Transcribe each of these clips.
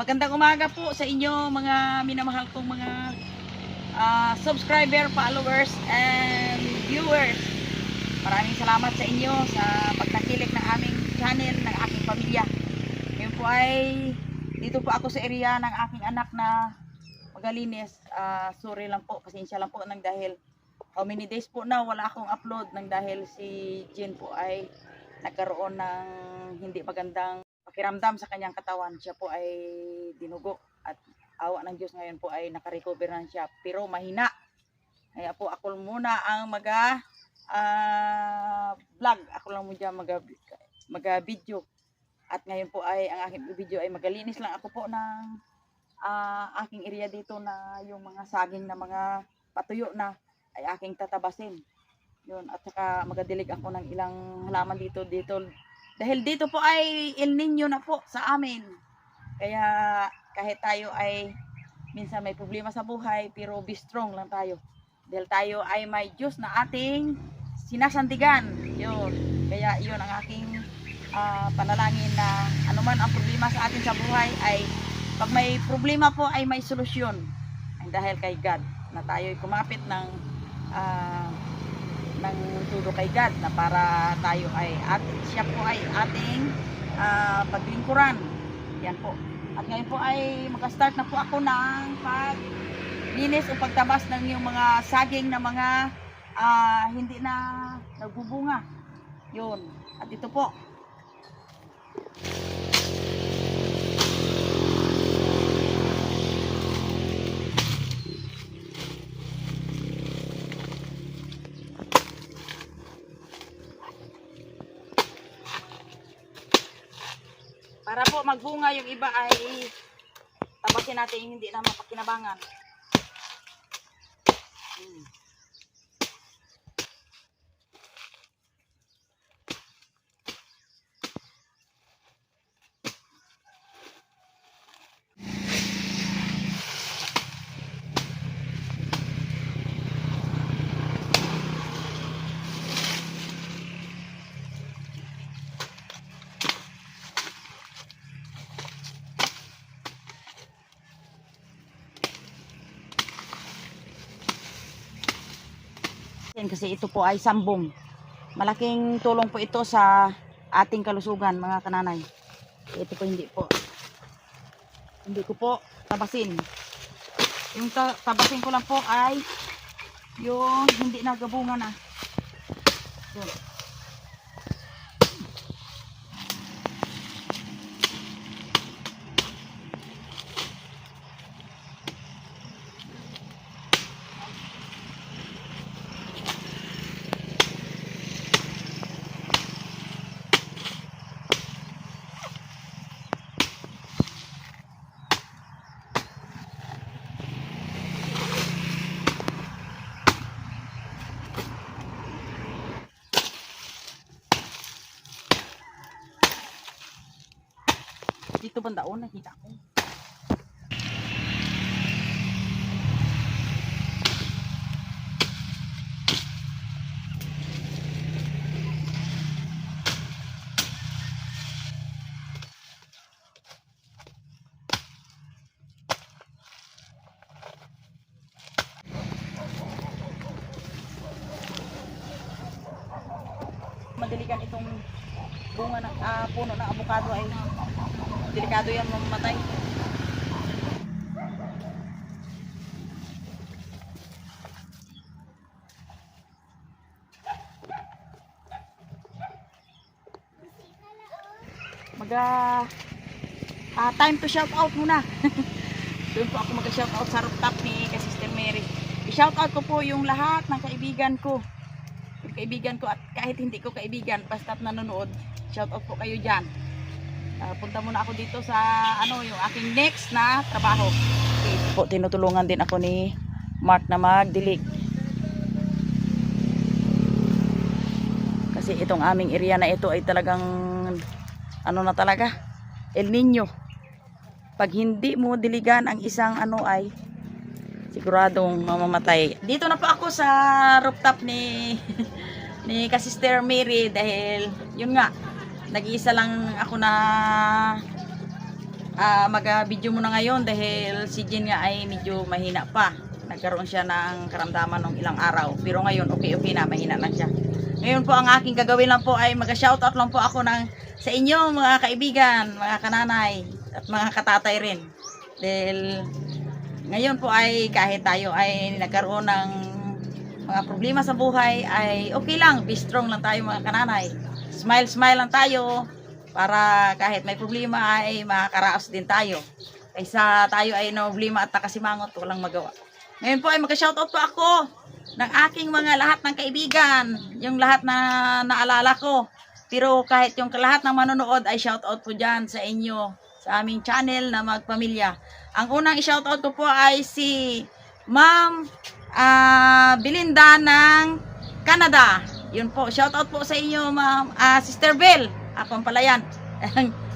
Magandang umaga po sa inyo mga minamahal kong mga subscriber, followers, and viewers. Maraming salamat sa inyo sa pagtakilik ng aming channel, ng aking pamilya. Ngayon po ay dito po ako sa area ng aking anak na magalinis. Sorry lang po, pasensya lang po nang dahil how many days po na wala akong upload nang dahil si Jen po ay nagkaroon ng hindi magandang pakiramdam sa kanyang katawan. Siya po ay dinugo at awa ng Diyos ngayon po ay nakarecover na siya, pero mahina. Kaya po ako muna ang vlog. Ako lang muna video. At ngayon po ay ang aking video ay magalinis lang ako po ng aking area dito na yung mga saging na mga patuyo na ay aking tatabasin. Yun, at saka magadilig ako ng ilang halaman dito. Dahil dito po ay El Nino na po sa amin. Kaya kahit tayo ay minsan may problema sa buhay, pero be strong lang tayo. Dahil tayo ay may Diyos na ating sinasandigan. Yun. Kaya yun ang aking panalangin na anuman ang problema sa atin sa buhay ay pag may problema po ay may solusyon. Dahil kay God na tayo ay kumapit ng tudo kay God na para tayo ay siya po ay ating paglingkuran. Yan po. At ngayon po ay mag-start na po ako ng paglinis o pagtabas ng yung mga saging na mga hindi na nagbubunga. Yun. At ito po. Para po magbunga yung iba ay tabasin natin yung hindi na mapakinabangan. Kasi ito po ay sambong. Malaking tulong po ito sa ating kalusugan, mga kananay. Ito po hindi ko po tabasin. Yung tabasin ko lang po ay yung hindi nagabunga na. Yun. Dito bandaon nakita ko. Madiligan itong bunga ng puno ng avocado ay delikado yan mamatay. Time to shout out muna. Doon po ako mag-shout out sa rooftop ni Sister Mary. I-shout out ko po yung lahat ng kaibigan ko. Yung kaibigan ko at kahit hindi ko kaibigan, basta't nanonood, shout out po kayo dyan. Punta muna ako dito sa yung aking next na trabaho. Okay. Po, tinutulungan din ako ni Mark na magdilig. Kasi itong aming area na ito ay talagang na talaga, El Nino. Pag hindi mo diligan ang isang ay siguradong mamamatay. Dito na po ako sa rooftop ni Sister Mary dahil yun nga, nag-iisa lang ako na mag-video muna ngayon dahil si Jean nga ay medyo mahina pa. Nagkaroon siya ng karamdaman ng ilang araw. Pero ngayon, okay na, mahina na siya. Ngayon po, ang aking gagawin lang po ay mag-shoutout lang po ako sa inyo mga kaibigan, mga kananay, at mga katatay rin. Dahil ngayon po ay kahit tayo ay nagkaroon ng mga problema sa buhay, ay okay lang, be strong lang tayo mga kananay. Smile lang tayo para kahit may problema ay makakaraos din tayo. Kaysa tayo ay no problema at nakasimangot, walang magawa. Ngayon po ay mag-shoutout po ako ng aking mga lahat ng kaibigan, yung lahat na naalala ko. Pero kahit yung lahat ng manonood ay shoutout po dyan sa inyo, sa aming channel na Magpamilya. Ang unang i-shoutout ko po ay si Ma'am Belinda ng Canada. Yun po, shoutout po sa inyo Ma'am Sister Bell. Ako pala yan.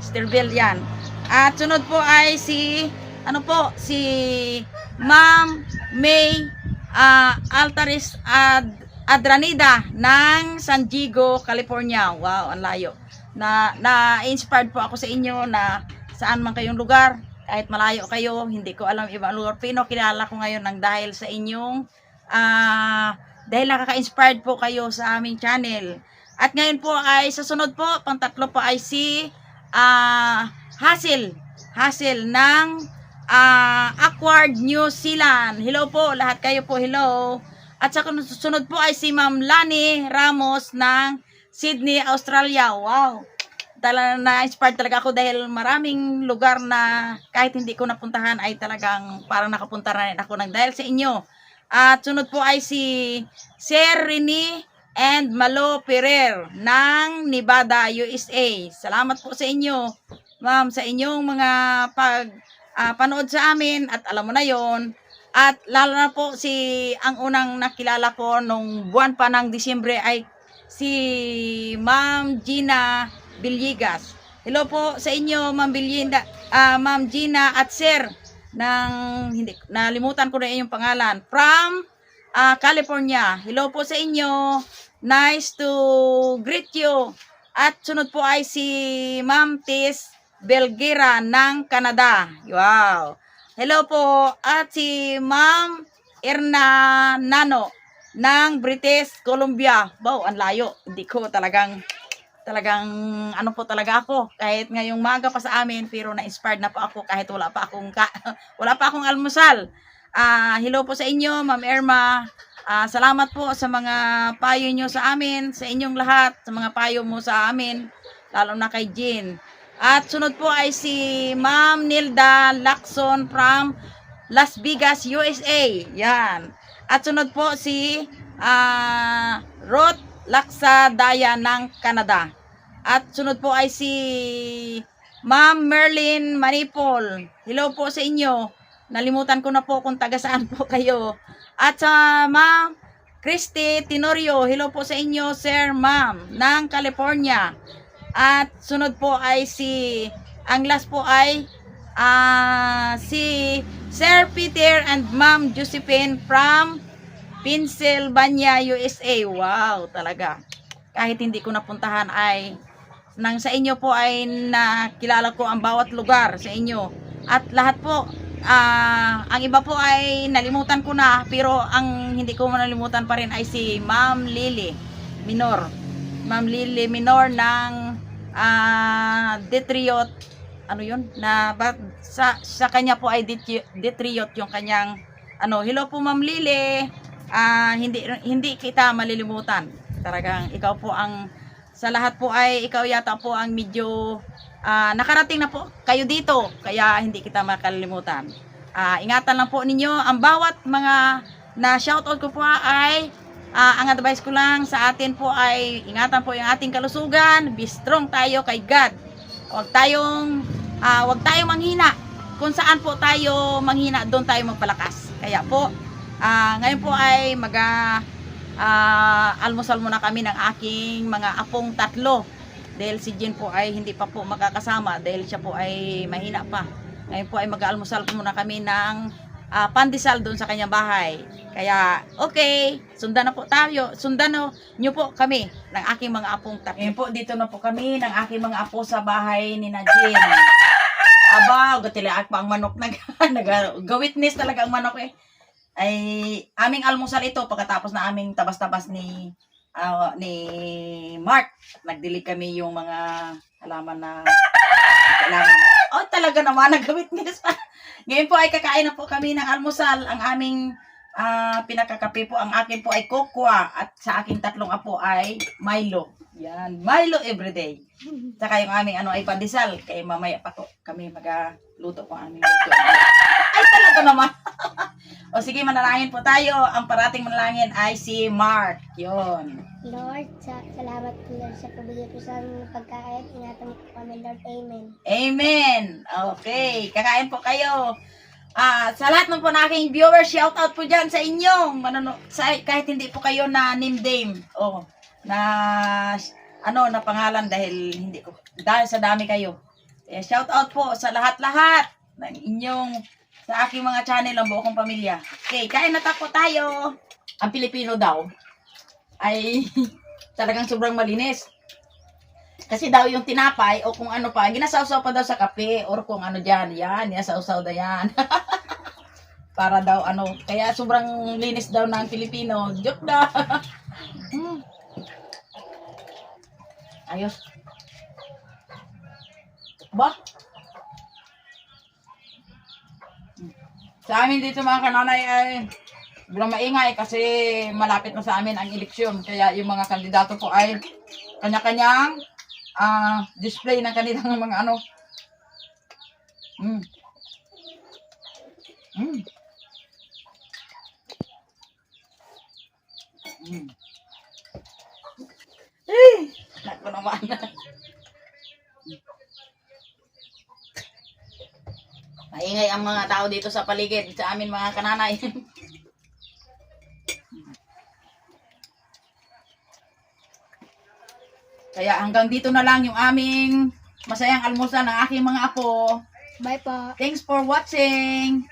Sister Bell yan. At sunod po ay si Ma'am May Altaris Adranida ng San Diego, California. Wow, ang layo. Na-inspired po ako sa inyo na saan man kayong lugar, kahit malayo kayo, hindi ko alam ibang lugar. Pero kilala ko ngayon ng dahil sa inyong dahil nakaka-inspired po kayo sa aming channel. At ngayon po ay sa sunod po, pang-tatlo po ay si Hazel ng Acquired New Zealand. Hello po, lahat kayo po, hello. At sa sunod po ay si Ma'am Lani Ramos ng Sydney, Australia. Wow. Na-inspired talaga ako dahil maraming lugar na kahit hindi ko napuntahan ay talagang parang nakapunta rin ako ng dahil sa inyo. At sunod po ay si Sir Rene and Malo Ferrer ng Nevada, USA. Salamat po sa inyo, ma'am, sa inyong mga panood sa amin at alam mo na yon. At lalo na po ang unang nakilala ko nung buwan pa ng Disyembre ay si Ma'am Gina Villegas. Hello po sa inyo Ma'am Ma'am Gina at Sir hindi nalimutan ko na yung pangalan from California. Hello po sa inyo. Nice to greet you. At sunod po ay si Ma'am Tis Belgira ng Canada. Wow. Hello po. At si Ma'am Erna Nano ng British Columbia. Wow, ang layo. Hindi ko talagang ano po talaga ako. Kahit ngayong maga pa sa amin, pero na-inspired na po ako kahit wala pa akong almusal. Hello po sa inyo, Ma'am Irma. Salamat po sa mga payo nyo sa amin, sa inyong lahat, sa mga payo mo sa amin, lalo na kay Jean. At sunod po ay si Ma'am Nilda Lacson from Las Vegas, USA. Yan. At sunod po si Ruth Laksa Daya ng Canada. At sunod po ay si Ma'am Merlin Manipol. Hello po sa inyo. Nalimutan ko na po kung taga saan po kayo. At sa Ma'am Christy Tenorio. Hello po sa inyo, Sir Ma'am ng California. At sunod po ay ang last po ay si Sir Peter and Ma'am Josephine from Pennsylvania, USA. Wow, talaga. Kahit hindi ko napuntahan ay nang sa inyo po ay nakilala ko ang bawat lugar sa inyo. At lahat po, ang iba po ay nalimutan ko na, pero ang hindi ko nalimutan pa rin ay si Ma'am Lily Minor. Ma'am Lily Minor ng Detriot, ano yun? Sa kanya po ay Detriot yung kanyang hello po Ma'am Lily. Hindi kita malilimutan. Talagang ikaw po sa lahat po ay ikaw yata po ang medyo nakarating na po kayo dito, kaya hindi kita makalimutan. Ingatan lang po ninyo ang bawat mga na shoutout ko po ay ang advice ko lang sa atin po ay ingatan po yung ating kalusugan, be strong tayo kay God. Huwag tayong manghina. Kung saan po tayo manghina, doon tayo magpalakas. Kaya po ngayon po ay almusal muna kami ng aking mga apong tatlo. Dahil si Jean po ay hindi pa po makakasama dahil siya po ay mahina pa. Ngayon po ay mag-almusal muna kami ng pandesal doon sa kanyang bahay. Kaya okay, sundan na po tayo. Sundan nyo po kami ng aking mga apong tatlo. Ngayon po dito na po kami ng aking mga apo sa bahay ni Jean. Aba, gatilaak pa ang manok nag-witness talaga ang manok eh. Ay aming almusal ito pagkatapos na aming tabas-tabas ni Mark. Nagdilig kami yung mga halaman na kailangan. Oh, talaga naman nag-witness pa. Ngayon po ay kakain na po kami ng almusal. Ang aming pinakakape po, ang akin po ay kokwa at sa aking tatlong apo ay Milo. Yan, Milo everyday. Saka yung aming ay pandesal. Kaya mamaya pa po kami magluto po ang aming luto. Ay talaga naman. O sige, manalangin po tayo. Ang parating manalangin ay si Mark. Yun. Lord, salamat po Lord sa pagbigay po sa aming pagkain. Ingatan mo po kami, Lord. Amen. Amen. Okay, kakain po kayo. Sa lahat ng po na aking viewers, shout out po dyan sa inyong kahit hindi po kayo na name. Oh, na na pangalan dahil sa dami kayo. Shout out po sa lahat-lahat ng inyong sa aking mga channel ang buo kong pamilya. Okay, kain na po tayo. Ang Pilipino daw ay talagang sobrang malinis. Kasi daw yung tinapay o kung ano pa, ginasawsaw pa daw sa kape or kung ano dyan. Yan, ginasawsaw na yan. Para daw kaya sobrang linis daw ng Pilipino. Joke na. Ayos. Ba? Sa amin dito mga kananay ay bilang maingay kasi malapit na sa amin ang eleksyon. Kaya yung mga kandidato po ay kanya-kanyang display ng kanilang mga Nako naman. Maingay ang mga tao dito sa paligid sa amin mga kananay. Kaya hanggang dito na lang yung aming masayang almusal ng aking mga apo. Bye po. Thanks for watching.